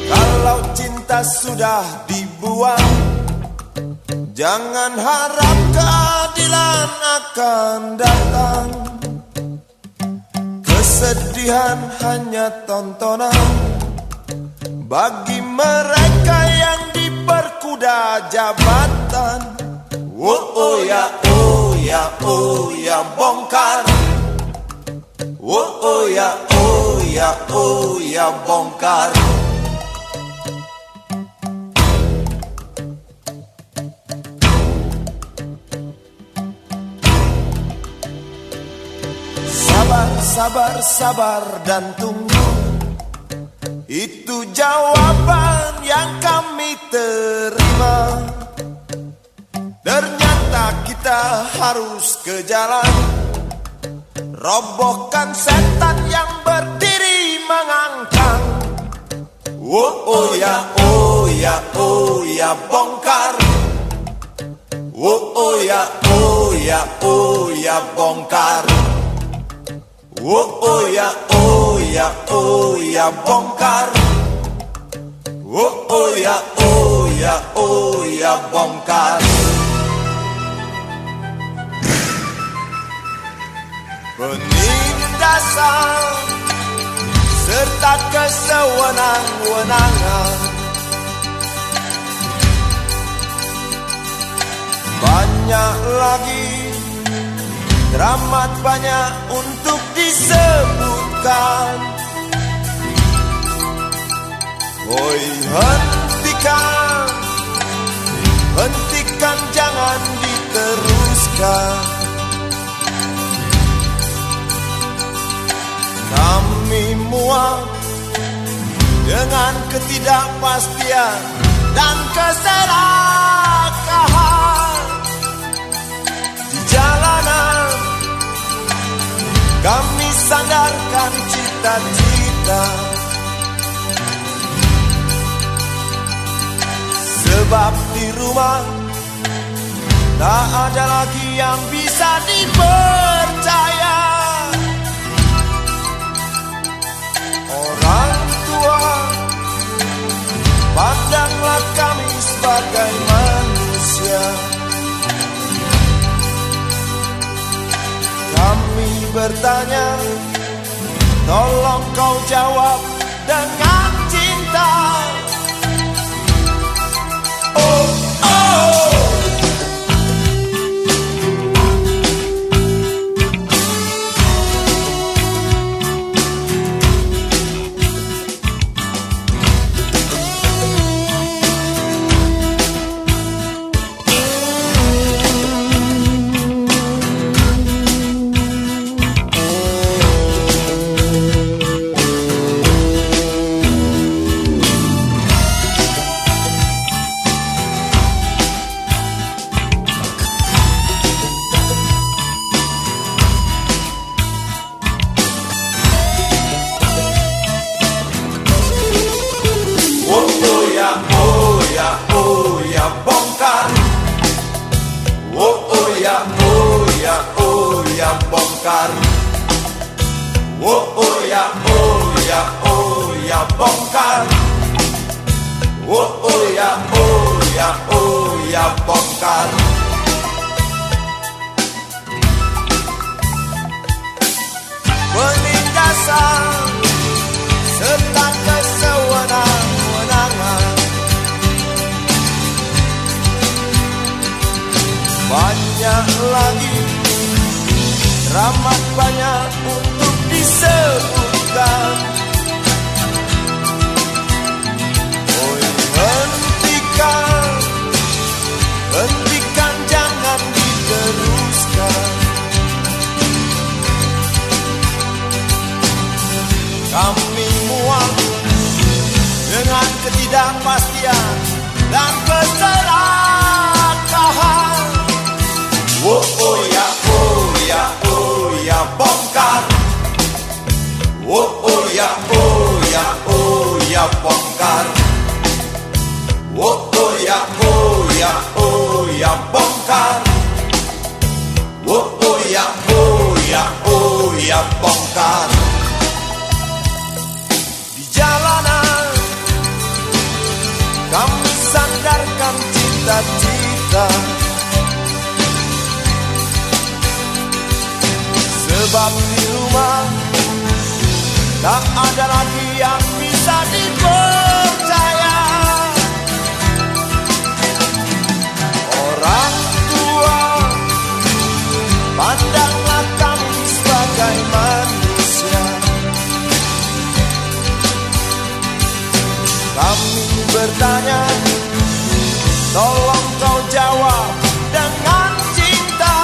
Kalau cinta sudah dibuang, jangan harap keadilan akan datang. Kesedihan hanya tontonan bagi mereka yang diperkuda jabatan. Oh ya, oh ya, oh ya, bongkar. Oh ya, oh ya, oh ya, bongkar. Sabar, sabar, sabar dan tunggu, itu jawaban yang kami terima. Ternyata kita harus ke jalan, robohkan setan yang berdiri mengangkang. Oh ya, oh ya, oh ya, bongkar. Oh ya, oh ya, oh ya, bongkar. Oh ya, oh ya, oh ya, bongkar. Oh ya, oh ya, oh ya, bongkar. Penindasan serta kesewenang-wenangan, banyak lagi, teramat banyak untuk disebutkan. Oi, hentikan, hentikan, jangan diteruskan. Kami muak dengan ketidakpastian dan keserakahan di jalanan. Kami sandarkan cita-cita, sebab di rumah tak ada lagi yang bisa dipercaya. Orang tua, pandanglah kami sebagai manusia. Kami bertanya, tolong kau jawab dengan cinta. Oh, oh. Bongkar. Oh ya, oh ya, oh ya, bongkar. Oh ya, oh ya, oh ya, bongkar. Penindasan serta kesewenang-wenangan, banyak lagi, teramat banyak untuk disebutkan. Oh, hentikan, hentikan, jangan diteruskan. Kami muak dengan ketidakpastian dan keserakahan. Oh ya, oh ya, oh ya, bongkar. Oh ya, oh ya, oh ya, bongkar. Oh ya, oh ya, oh ya, bongkar. Oh ya, oh ya, oh ya, bongkar. Di jalanan kami sandarkan cita-cita, sebab di rumah tak ada lagi yang bisa dipercaya. Orang tua, pandanglah kami sebagai manusia. Kami bertanya, tolong kau jawab dengan cinta.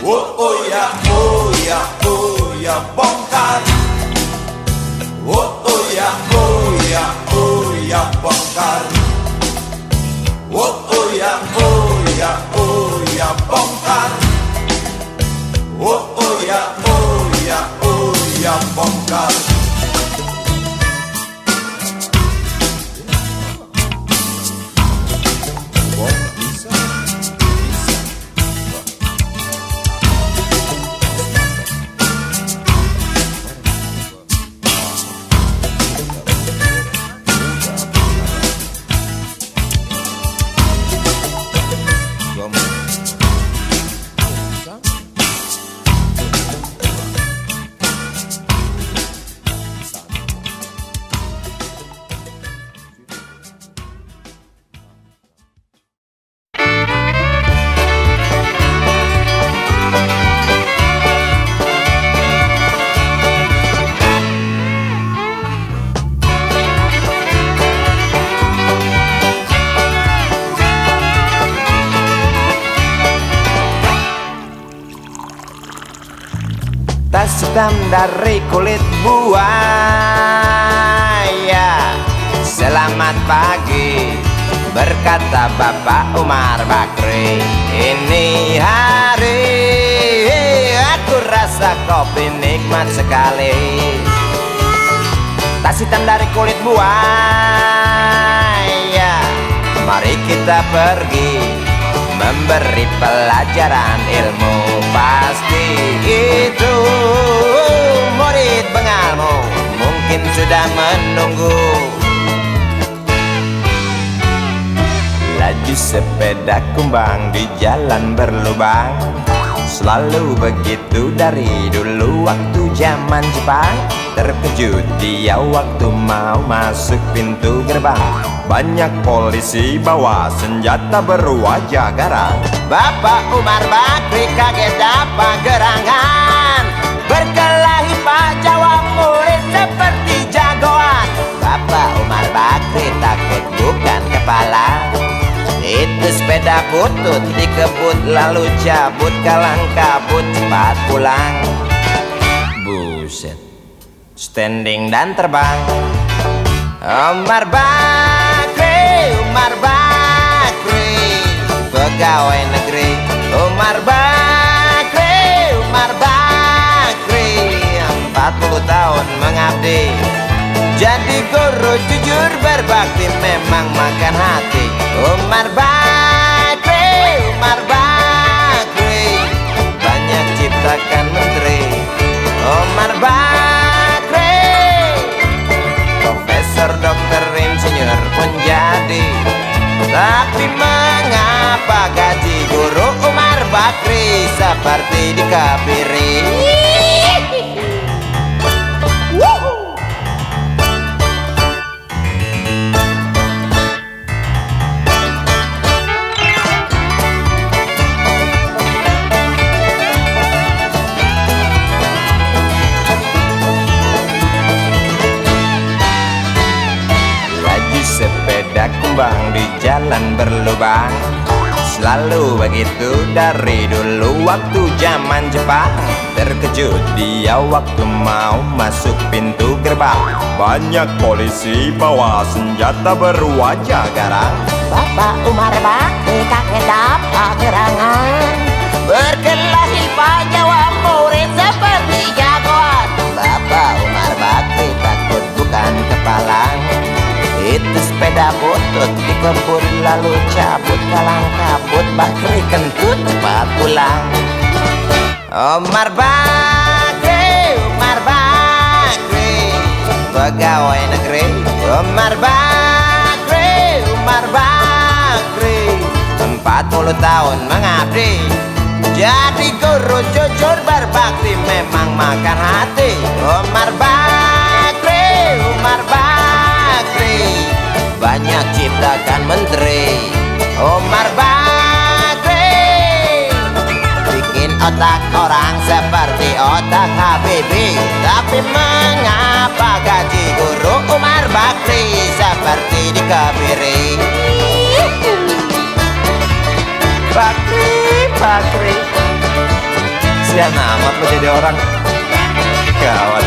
Oh ya, oh ya, oh ya, bongkar. Oh ya, oh ya, oh ya, bongkar. Oh ya, oh ya, oh ya, bongkar. Oh ya, oh ya, oh ya, bongkar. Tas hitam dari kulit buaya. Selamat pagi, berkata Bapak Umar Bakri. Ini hari aku rasa kopi nikmat sekali. Tas hitam dari kulit buaya, mari kita pergi memberi pelajaran ilmu. Pasti itu murid bengalmu mungkin sudah menunggu. Laju sepeda kumbang di jalan berlubang, selalu begitu dari dulu waktu zaman Jepang. Terkejut dia waktu mau masuk pintu gerbang, banyak polisi bawa senjata berwajah garang. Bapak Umar Bakri kaget dapat gerangan, berkelahi Pak jawab murid seperti jagoan. Bapak Umar Bakri takut bukan kepala, itu sepeda butut dikebut lalu cabut, kalang kabut cepat pulang. Buset, standing dan terbang. Umar Bakri, Umar Bakri, pegawai negeri. Umar Bakri, Umar Bakri, 40 tahun mengabdi. Jadi guru jujur berbakti memang makan hati. Umar Bakri, Umar Bakri, banyak ciptakan menteri. Umar Bakri, profesor, dokter, insinyur pun jadi. Tapi mengapa gaji guru Umar Bakri seperti dikebiri? Sepeda kumbang di jalan berlubang, selalu begitu dari dulu waktu zaman Jepang. Terkejut dia waktu mau masuk pintu gerbang. Banyak polisi bawa senjata berwajah garang. Bapak Umar Bakri kaget dapat gerangan, berkelahi Pak jawab murid seperti jagoan. Bapak Umar Bakri takut bukan kepalang. Itu sepeda butut dikebut lalu cabut kalang kabut. Bakri kentut cepat pulang. Umar Bakri, Umar Bakri, pegawai negeri. Umar Bakri, Umar Bakri, 40 tahun mengabdi. Jadi guru jujur berbakti memang makan hati. Umar Bakri, Umar Bakri, banyak ciptakan menteri. Umar Bakri bikin otak orang seperti otak Habibie. Tapi mengapa gaji guru Umar Bakri seperti dikebiri? Bakri, sian amat lo jadi orang. Gawat.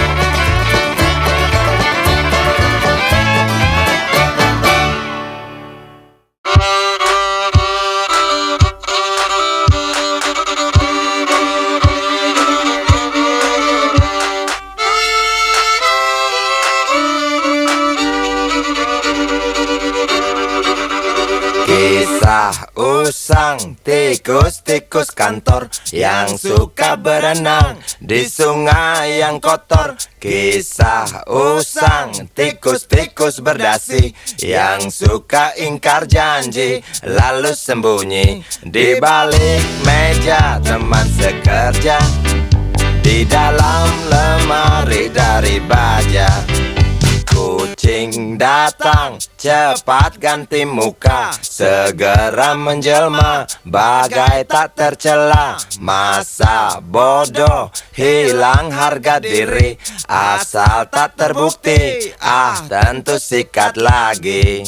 Kisah usang tikus-tikus kantor yang suka berenang di sungai yang kotor. Kisah usang tikus-tikus berdasi yang suka ingkar janji lalu sembunyi di balik meja teman sekerja, di dalam lemari dari baja. Kucing datang, cepat ganti muka, segera menjelma, bagai tak tercela. Masa bodoh, hilang harga diri, asal tak terbukti, tentu sikat lagi.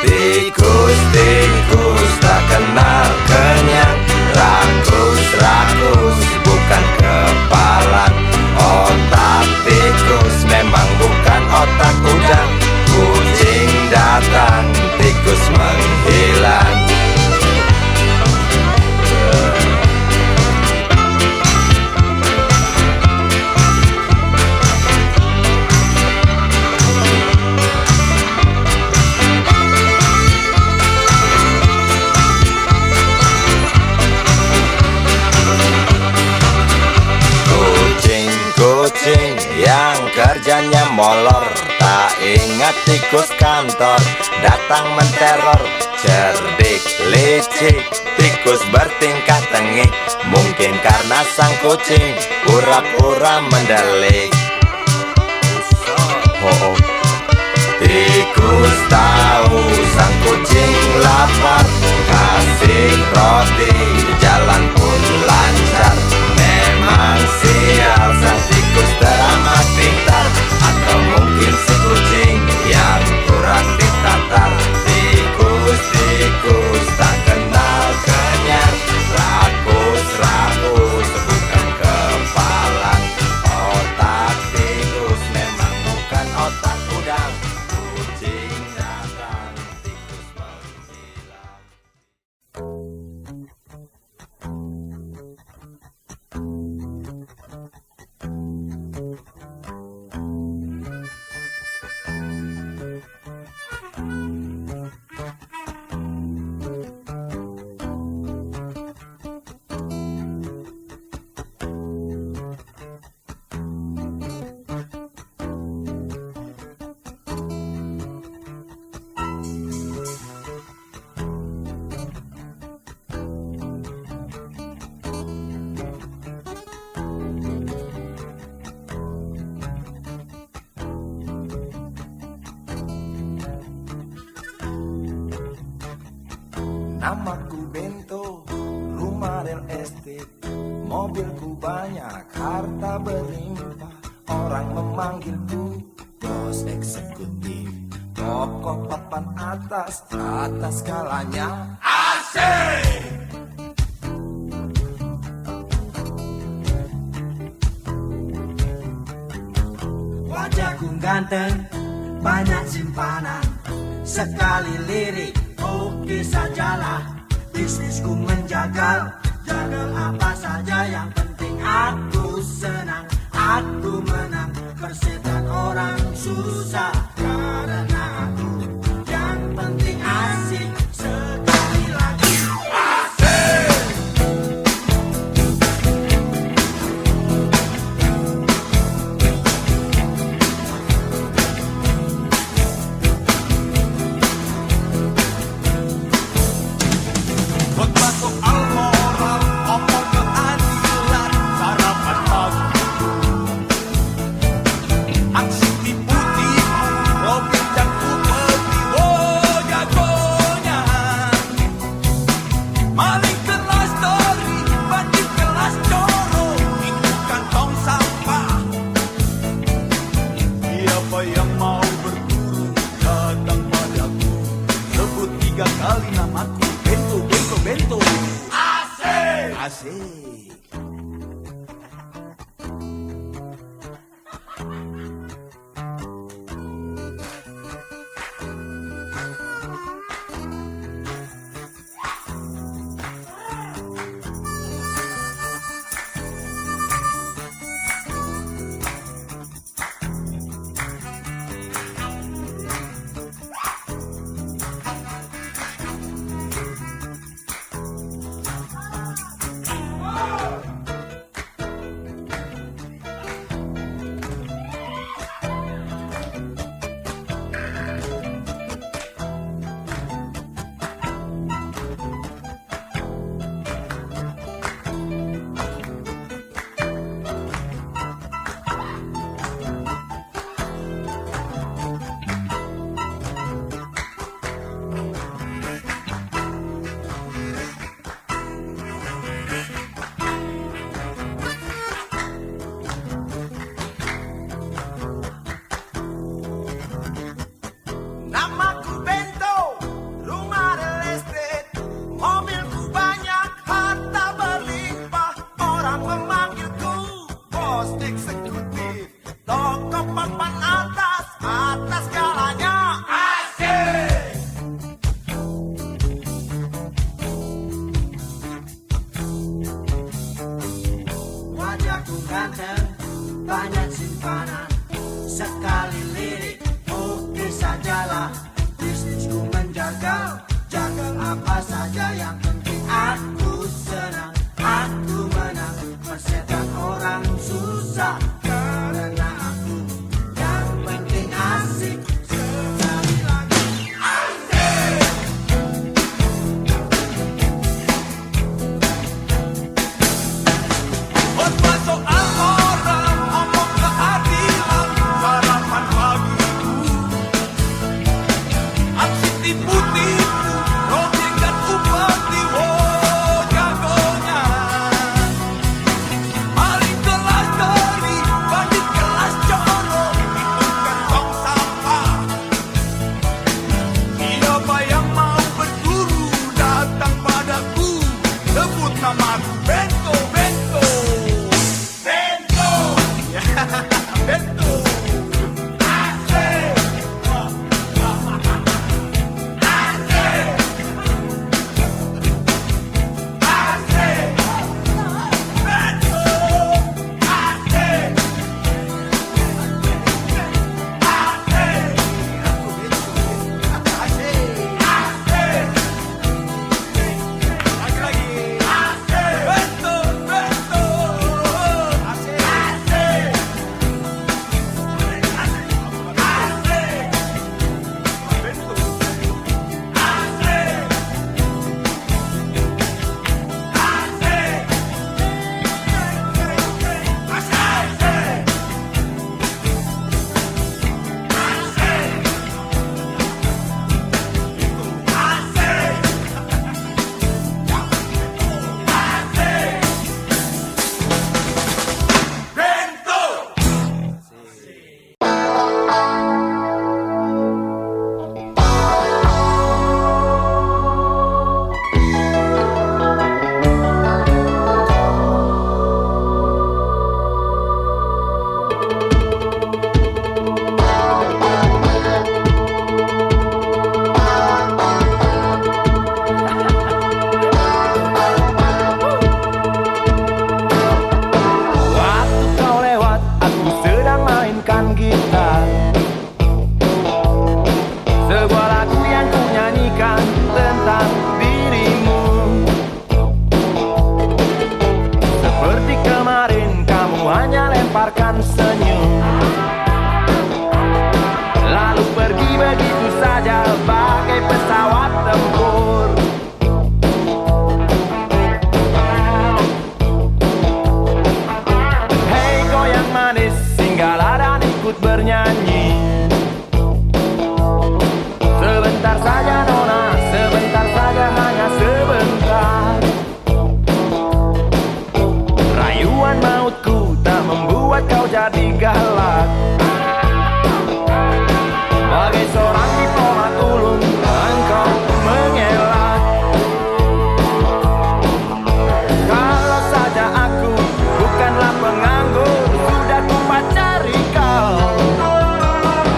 Tikus-tikus tak kenal kenyang, rakus-rakus bukan kepalan. Otak tikus memang bukan otak udang. Kucing datang, tikus menghilang. Kucing yang kerjanya molor, tak ingat tikus kantor datang menteror. Cerdik, licik, tikus bertingkah tengik, mungkin karena sang kucing pura-pura mendelik. Tikus tahu sang kucing lapar, kasih roti, jalan pun lancar. Memang sial sang tikus teramat pintar, atau mungkin si kucing yang kurang ditatar. Tikus-tikus tak kenal kenyang, rakus-rakus bukan kepalan. Otak tikus memang bukan otak udang. Kucing datang, tikus menghilang. Namaku Bento, rumah real estate, mobilku banyak, harta berlimpah. Orang memanggilku bos eksekutif, tokoh papan atas skalanya. Asik. Wajahku ganteng, banyak simpanan, sekali lirik, oke sajalah. Bisnisku menjagal, jagal apa saja, yang penting aku senang, aku menang. Persetan orang susah, karena aku yang penting asik. Sekali lagi Asik. Khotbah soal moral, omong keadilan, sarapan pagi. Aksi tipu-tipu, Robin dan Kupeti, oh jagonya. Maling kelas tori, bandit kelas coro, itu kantong sampah. Siapa yang mau berburu, datang padaku. Sebut 3 kali namaku, Bento, Bento, Bento. Asik. Asik. Namaku Bento, rumah real estate, mobilku banyak, harta berlimpah. Orang memanggilku bos eksekutif, tokoh papan atas skalanya. Asik. wajahku ganteng, banyak simpanan, sekali lirik, oke sajalah. Bisnisku menjagal, jagal apa saja, yang penting aku senang, aku menang. Persetan orang susah, karena aku yang penting asik. Sekali lagi Khotbah soal moral, omong keadilan, sarapan pagiku. Aksi tipu-tipu, Robin dan Kupeti, oh jagonya. Maling kelas tori, kamu hanya lemparkan senyum, lalu pergi begitu saja bagai pesawat tempur. Hei goyang manis, singgahlah dan ikut bernyanyi. Sebentar saja nona, sebentar saja, hanya sebentar. Rayuan mautku tak membuat kau jadi galak. Bagai seorang diplomat ulung, engkau mengelak. Kalau saja aku bukanlah penganggur, sudah ku pacari kau.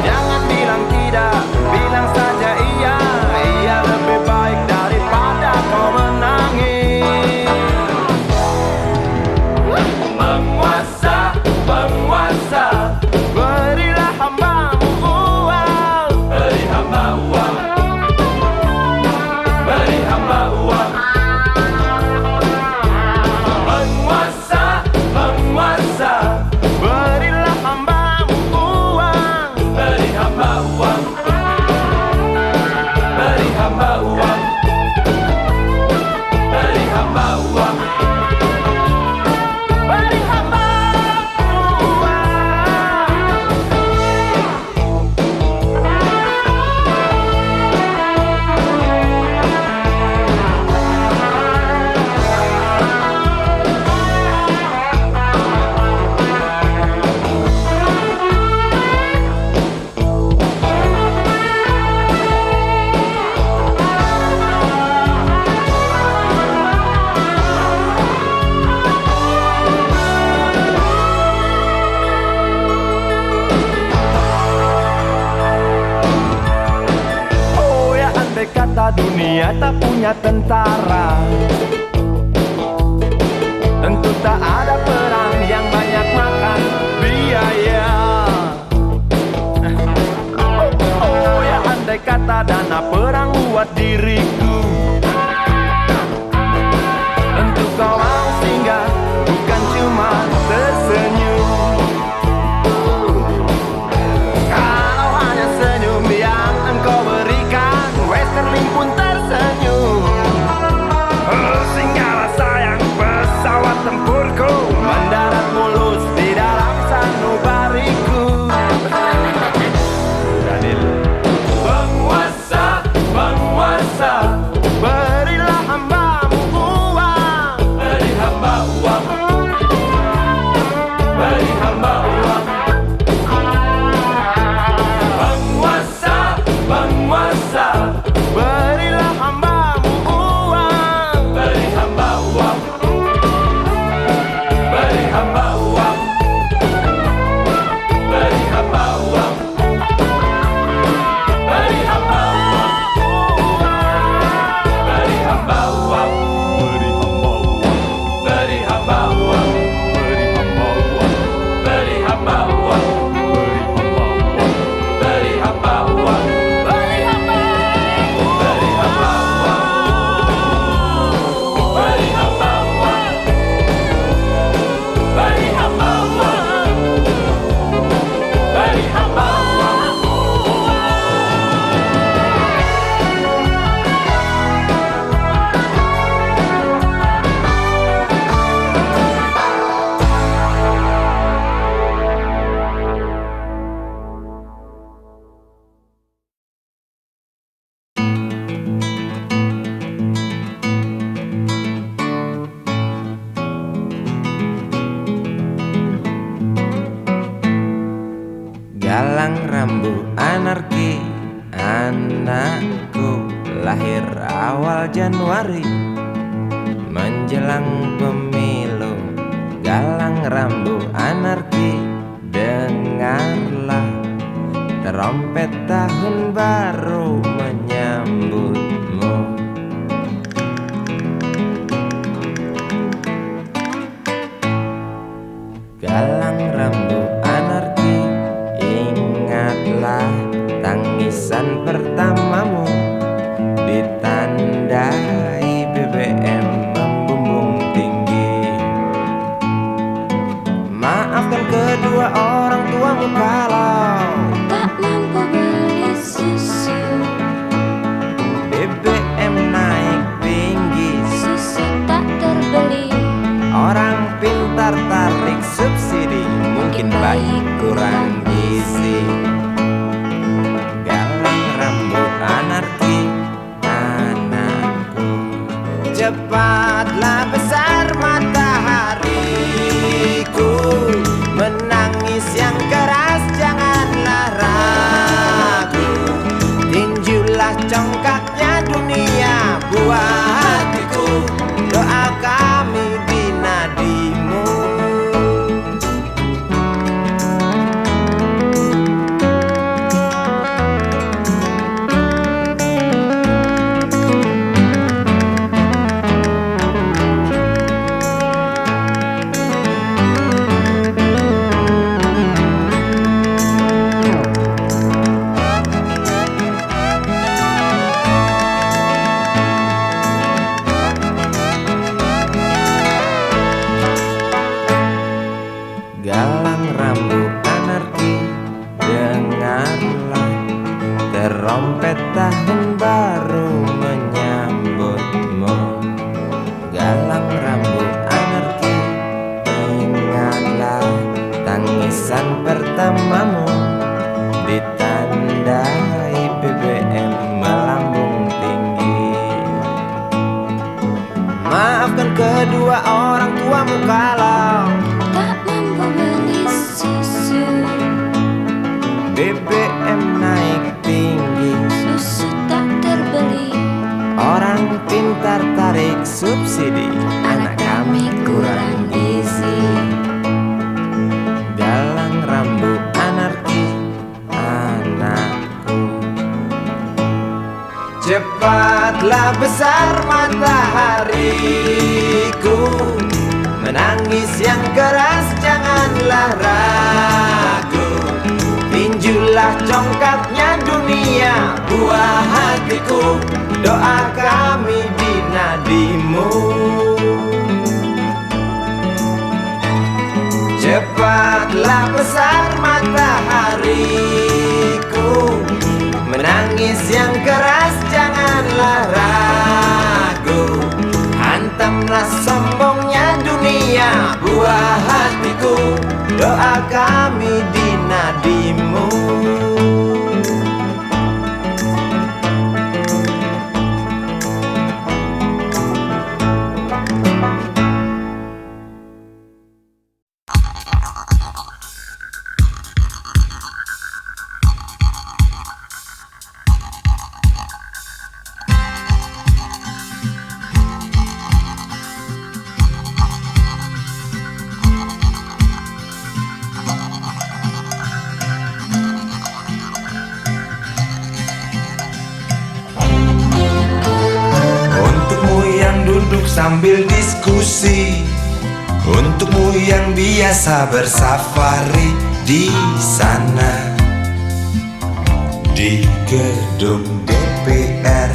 Jangan bilang tidak, bilang saja iya. Iya lebih baik daripada kau menangis. Penguasa, penguasa, berilah hambamu uang. Beri hamba uang, beri hamba uang. Penguasa, penguasa, berilah hambamu uang. Beri hamba uang, beri hamba uang, beri hamba uang, beri hamba uang. Oh ya, andai kata dunia tak punya tentara, tentu tak ada perang yang banyak makan biaya. Oh ya, andai kata dana perang buat diriku, tentu kau mau singgah, bukan cuma tersenyum. Kalau hanya senyum yang engkau berikan, Westerling pun tersenyum. Singgahlah sayang, pesawat tempurku mendarat mulus di dalam sanubariku. Penguasa, penguasa, berilah hambamu uang. Beri hamba uang, beri hamba uang. Penguasa, penguasa, berilah hambamu uang. Beri hamba uang, beri hamba uang, beri hamba uang, beri hamba uang, beri hamba uang, beri hamba uang, beri hamba uang, beri hamba uang, beri hamba uang, beri hamba uang, beri hamba uang, beri hamba uang, beri hamba uang, beri hamba uang. Galang rambu anarki, anakku lahir awal Januari menjelang pemilu. Galang rambu anarki, dengarlah trompet tahun baru menyambutmu. Galang rambu anarki, ingatlah tangisan pertamamu ditandai BBM membumbung tinggi. Maafkan kedua orang tuamu kalau tak mampu beli susu, BBM naik tinggi, susu tak terbeli. orang pintar tarik subsidi, mungkin baik kurang gizi. Galang rambut anarki, anakku. Cepatlah besar matahariku, menangis yang keras janganlah ragu. Tinjulah congkaknya dunia buah hatiku, doa kami di nadimu. Galang rambut anarki, dengarlah terompet tahun baru menyambutmu. Galang rambut anarki, ingatlah tangisan pertamamu, ditandai BBM melambung tinggi. Maafkan kedua orang tuamu kalau Tak mampu beli susu, BBM naik tinggi, susu tak terbeli. orang pintar tarik subsidi, anak kami kurang gizi. Galang rambut anarki, anakku. Cepatlah besar matahariku, menangis yang keras janganlah ragu. Tinjulah congkaknya dunia buah hatiku, doa kami di nadimu. Cepatlah besar matahariku, menangis yang keras janganlah ragu. Hantamlah sombongnya dunia buah hatiku, doa kami di nadimu. Sambil diskusi, untukmu yang biasa bersafari di sana, di gedung DPR.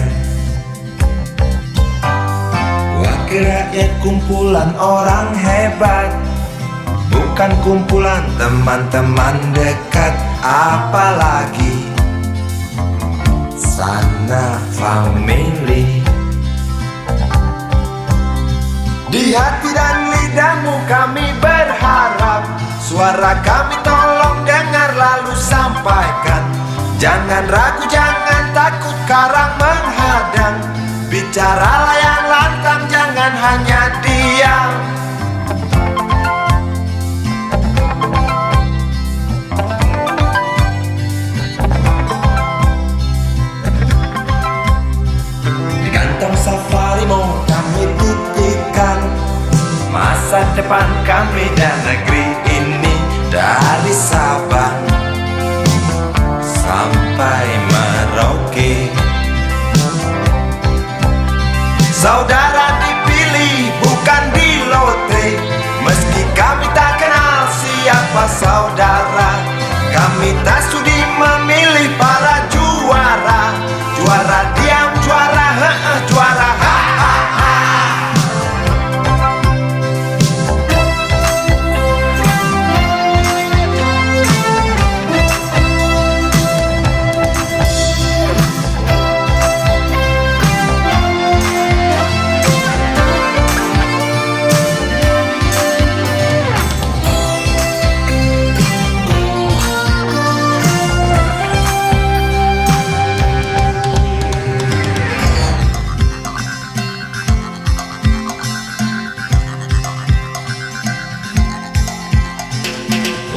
Wakil rakyat kumpulan orang hebat, bukan kumpulan teman-teman dekat, apalagi sana family. Di hati dan lidahmu kami berharap, suara kami tolong dengar lalu sampaikan. Jangan ragu, jangan takut karang menghadang, bicaralah yang lantang, jangan hanya diam. Di kantong safarimu kami titipkan masa depan kami dan negeri ini, dari Sabang sampai Merauke. Saudara dipilih bukan di lotre, meski kami tak kenal siapa saudara. Kami tak sudi memilih para juara, juara diam, juara juara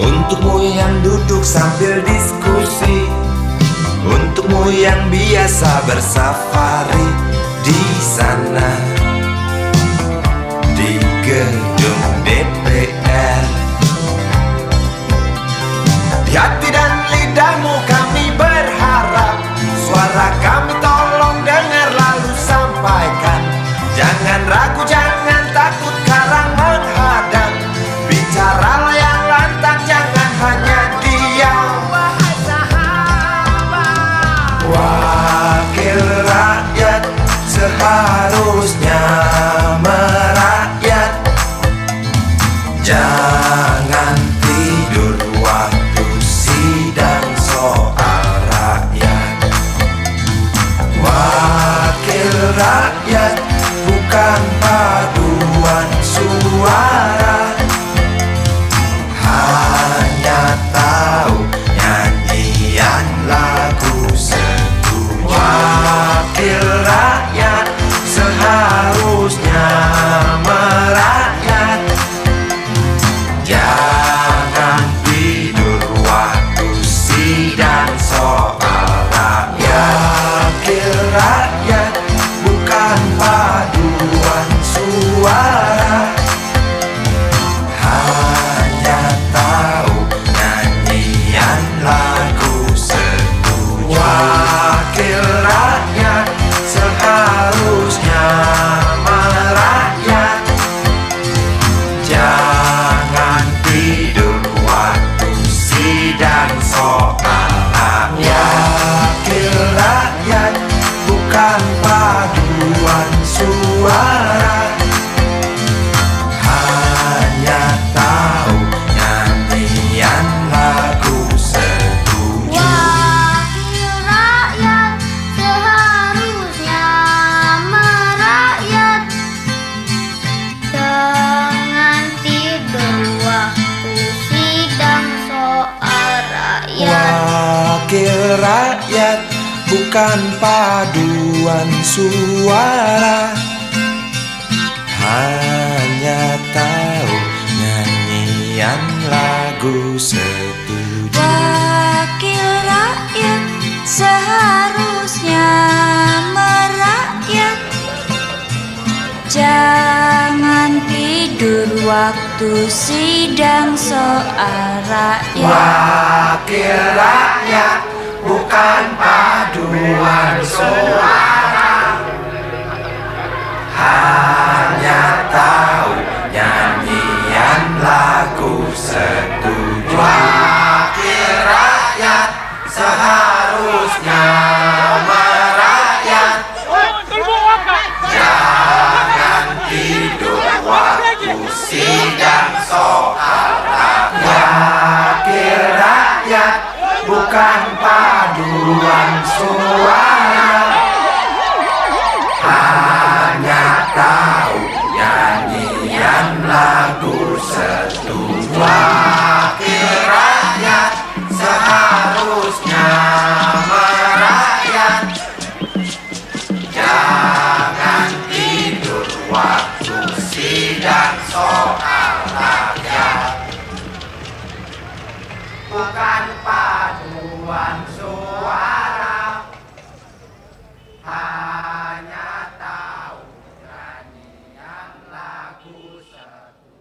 Untukmu yang duduk sambil diskusi, untukmu yang biasa bersafari di sana, di gedung DPR. Di hati dan lidahmu kami berharap, suara kami tolong dengar lalu sampaikan. Jangan ragu, jangan takut karang menghadang. Bicaralah yang lantang, jangan hanya diam. Wahai sahabat, wakil rakyat seharusnya merakyat. Jangan tidur waktu sidang soal rakyat. Wakil rakyat bukan paduan suara, hanya tahu nyanyian lagu setuju. Wakil rakyat seharusnya merakyat. Jangan tidur waktu sidang soal rakyat. Wakil rakyat bukan paduan suara, hanya tahu nyanyian lagu setuju. Wakil rakyat seharusnya merakyat. Jangan tidur waktu sidang soal rakyat. Wakil rakyat bukan paduan suara, hanya tahu nyanyian lagu setuju. Wakil rakyat seharusnya merakyat. Jangan tidur waktu sidang soal rakyat. Wakil rakyat bukan paduan suara, hanya tahu nyanyian lagu setuju. Wakil rakyat seharusnya merakyat. Jangan tidur waktu sidang soal rakyat. Wakil rakyat bukan paduan suara, hanya tahu nyanyian lagu setuju. Wakil rakyat seharusnya merakyat. Jangan tidur waktu sidang soal rakyat. Wakil rakyat bukan paduan suara, hanya tahu nyanyian lagu setuju. Wakil rakyat seharusnya merakyat. Jangan tidur waktu sidang soal rakyat. Bukan paduan suara, hanya tahu nyanyian lagu setuju.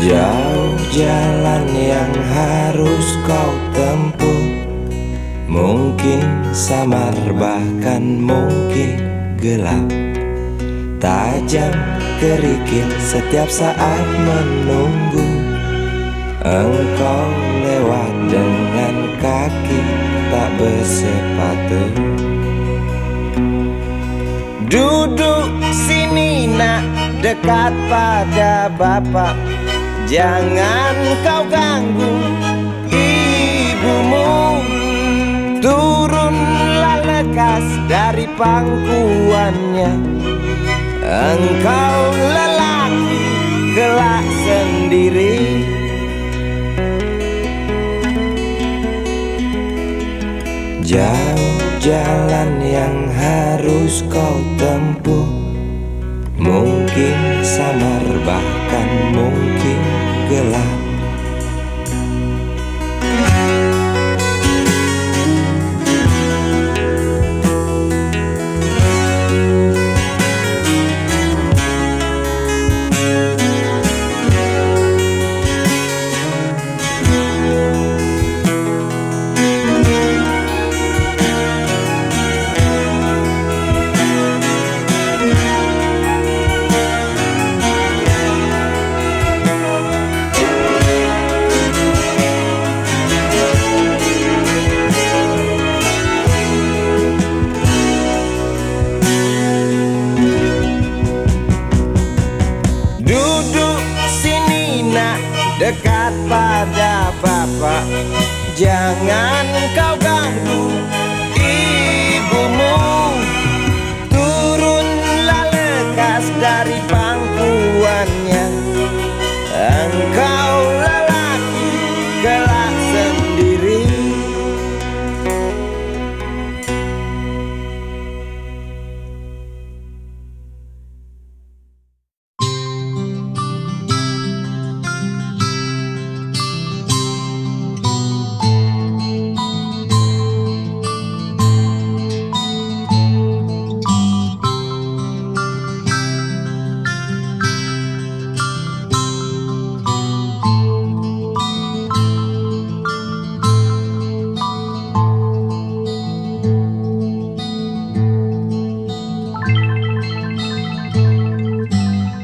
Jauh jalan yang harus kau tempuh, mungkin samar bahkan mungkin gelap. Tajam kerikil setiap saat menunggu engkau lewat dengan kaki tak bersepatu. Duduk sini nak, dekat pada bapak, jangan kau ganggu pangkuannya. Engkau lelaki kelak sendiri. Jauh jalan yang harus kau tempuh, mungkin samar bahkan mungkin gelap. Dekat pada bapak, jangan kau ganggu ibumu. Turunlah lekas dari pangkuannya. Engkau lelaki kelak sendiri.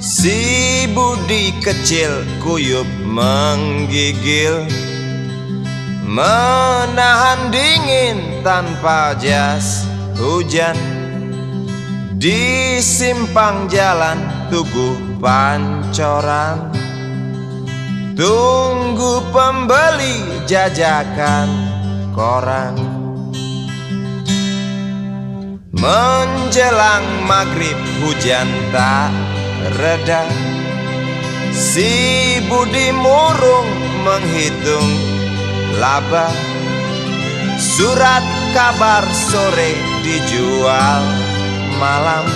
Si Budi kecil kuyup menggigil, menahan dingin tanpa jas hujan. Di simpang jalan Tugu Pancoran, tunggu pembeli jajakan koran. Menjelang maghrib hujan tak reda, si Budi murung menghitung laba. Surat kabar sore dijual malam.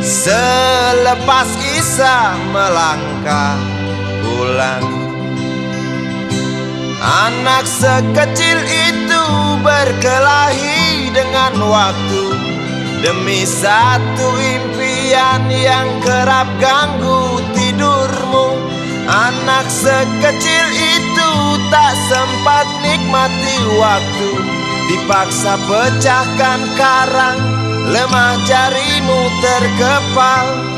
Selepas Isya melangkah pulang. Anak sekecil itu berkelahi dengan waktu demi satu impian yang kerap ganggu tidurmu. Anak sekecil itu tak sempat nikmati waktu, dipaksa pecahkan karang, lemah jarimu terkepal.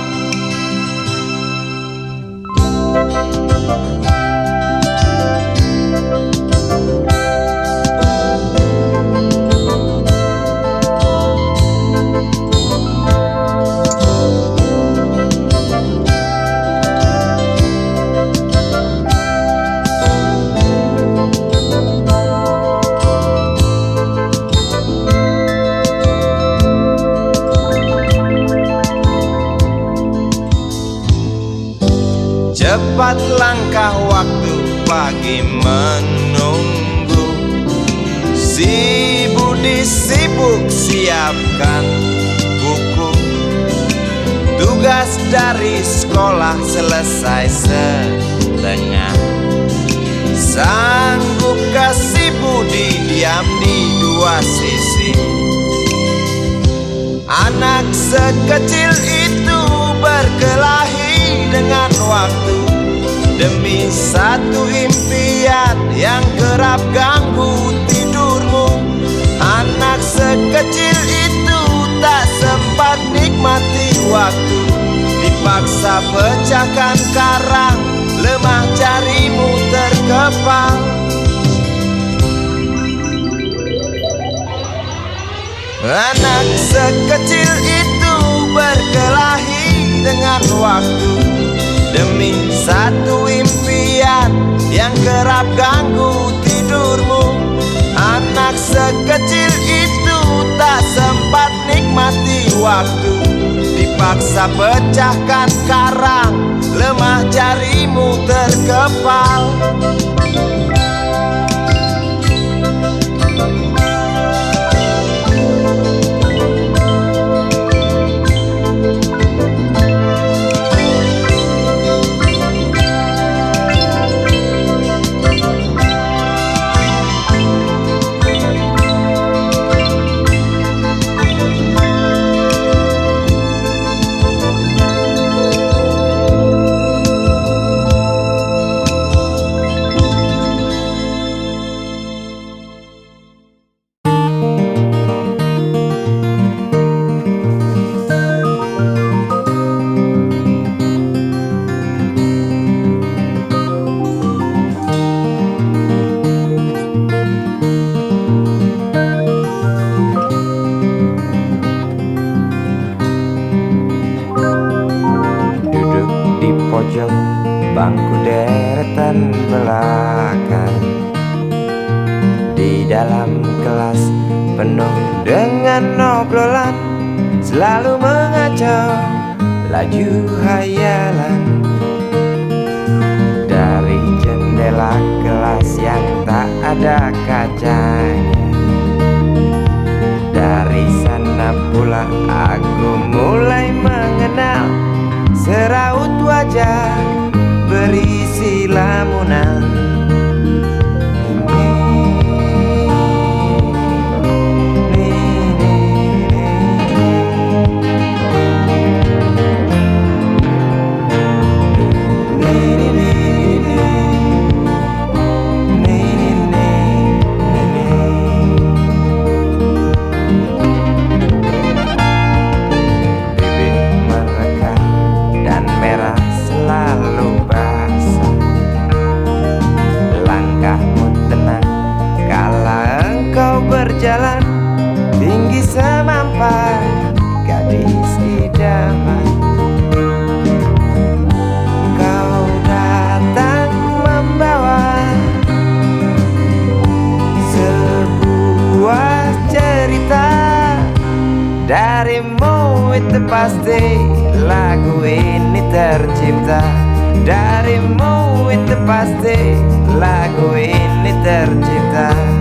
Cepat langkah waktu, pagi menunggu. Si Budi sibuk siapkan buku. Tugas dari sekolah selesai setengah. Sanggupkah si Budi diam di dua sisi? Anak sekecil itu berkelahi dengan waktu demi satu impian yang kerap ganggu tidurmu. Anak sekecil itu tak sempat nikmati waktu, dipaksa pecahkan karang, lemah jarimu terkepal. Anak sekecil itu berkelahi dengan waktu demi satu impian yang kerap ganggu tidurmu. Anak sekecil itu tak sempat nikmati waktu, dipaksa pecahkan karang, lemah jarimu terkepal. Pojok bangku deretan belakang, di dalam kelas penuh dengan obrolan, selalu mengacau laju hayalan. Dari jendela kelas yang tak ada kacanya, dari sana pula aku mulai mengenal seraut wajah berisi lamunan. Berjalan tinggi semampai gadis idaman, kau datang membawa sebuah cerita. Darimu itu pasti lagu ini tercipta, darimu itu pasti lagu ini tercipta.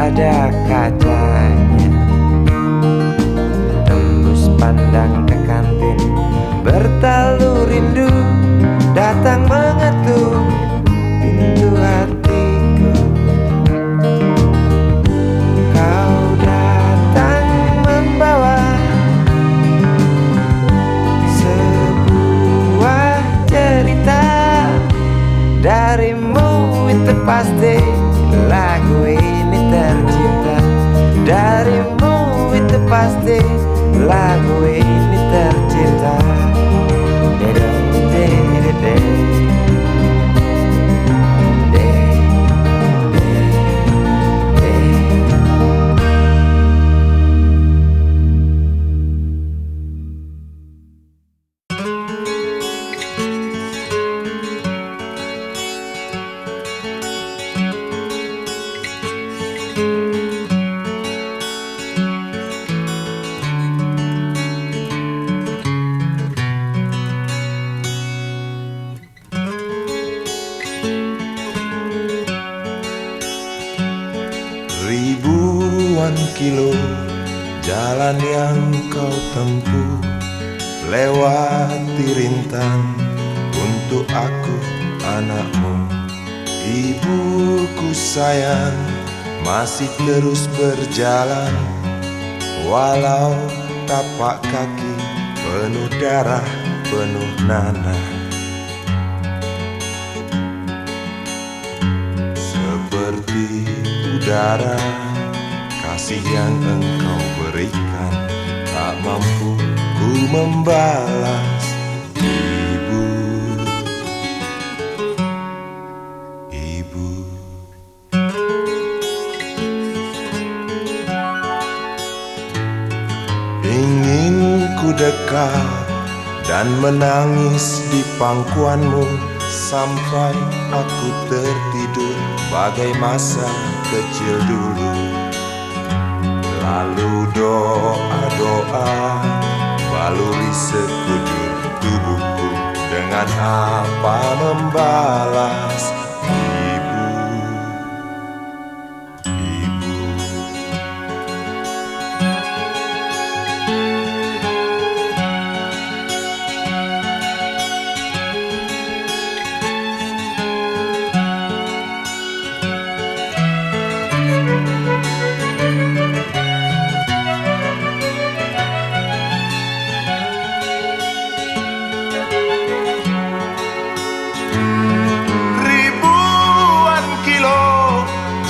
Ada kacanya, tembus pandang ke kantin, bertalu rindu datang mengetuk pintu hatiku. Kau datang membawa sebuah cerita, darimu itu pasti lagu ini tercipta, darimu itu pasti lagu ini tercipta. Ribuan kilo jalan yang kau tempuh, lewati rintang untuk aku anakmu. Ibuku sayang masih terus berjalan, walau tapak kaki penuh darah, penuh nanah. Seperti udara, kasih yang engkau berikan, tak mampu ku membalas. Ibu, ibu. Ingin ku dekat dan menangis di pangkuanmu sampai aku tertidur bagai masa kecil dulu. Lalu doa-doa baluri sekujur tubuhku, dengan apa membalas. Ibu, ibu.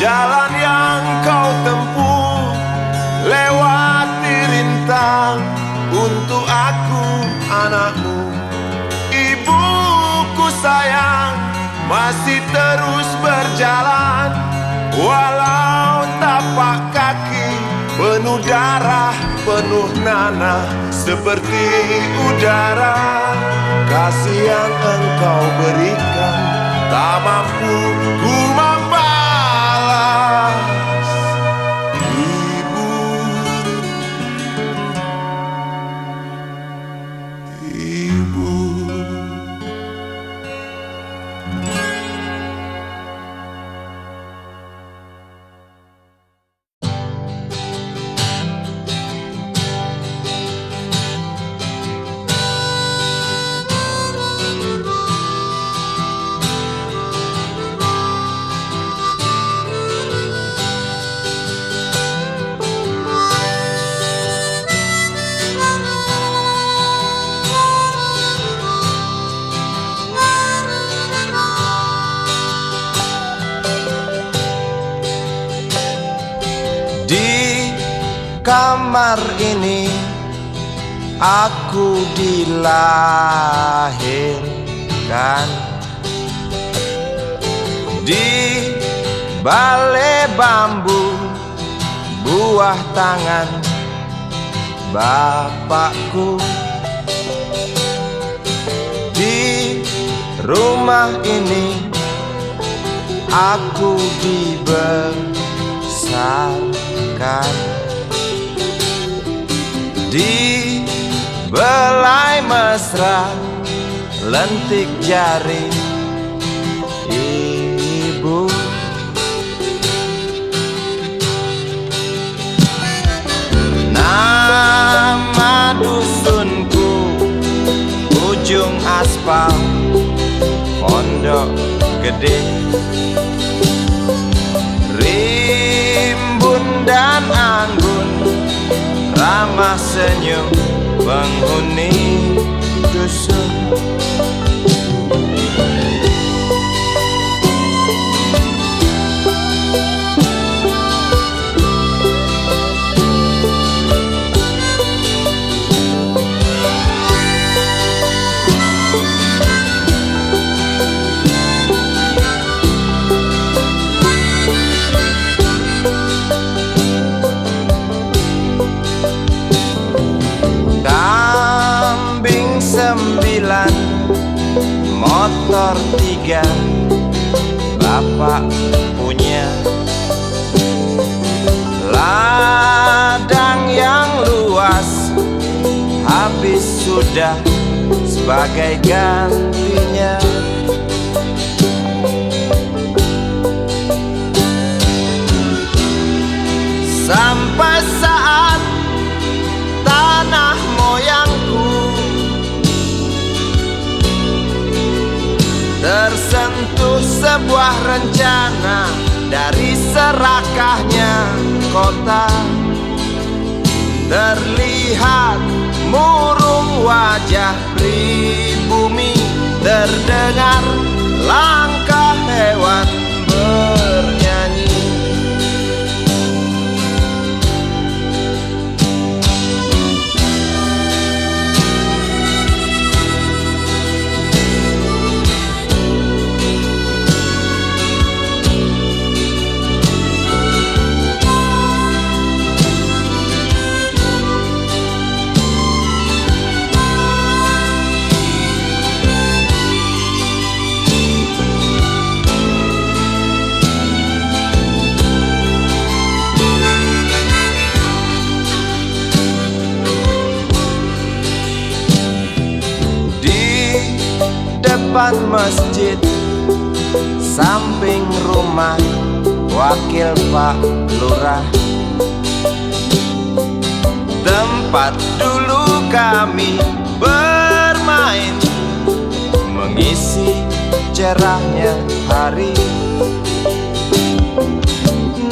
Jalan yang kau tempuh, lewati rintang untuk aku anakmu. Ibuku sayang, masih terus berjalan, walau tapak kaki penuh darah, penuh nanah. Seperti udara, kasih yang engkau berikan, tak mampu ku membalas. Di kamar ini aku dilahirkan, di balai bambu buah tangan bapakku. Di rumah ini aku dibesarkan, di belai mesra lentik jari ibu. Nama dusunku ujung aspal Pondok Gede. Rimbun dan anggun ramah senyum penghuni dusun. Motor 3 bapak punya, ladang yang luas habis sudah sebagai gantinya. Sampai saat tanah moyangku tersentuh sebuah rencana dari serakahnya kota, terlihat murung murung wajah pribumi, terdengar langkah hewan bernyanyi. Depan masjid, samping rumah wakil Pak Lurah, tempat dulu kami bermain, mengisi cerahnya hari.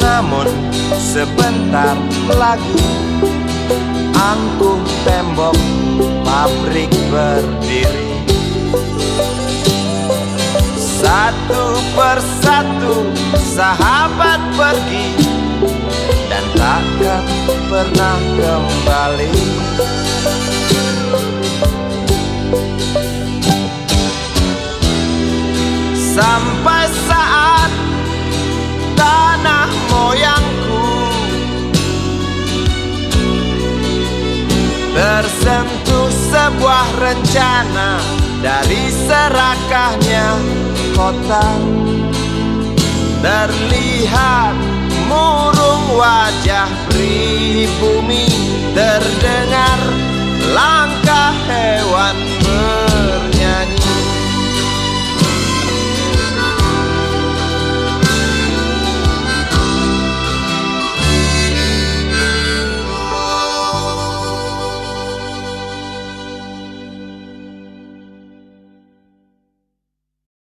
Namun sebentar lagi angkuh tembok pabrik berdiri. Satu persatu sahabat pergi dan takkan pernah kembali. Sampai saat tanah moyangku tersentuh sebuah rencana dari serakahnya kota, terlihat murung wajah pribumi, terdengar langkah hewan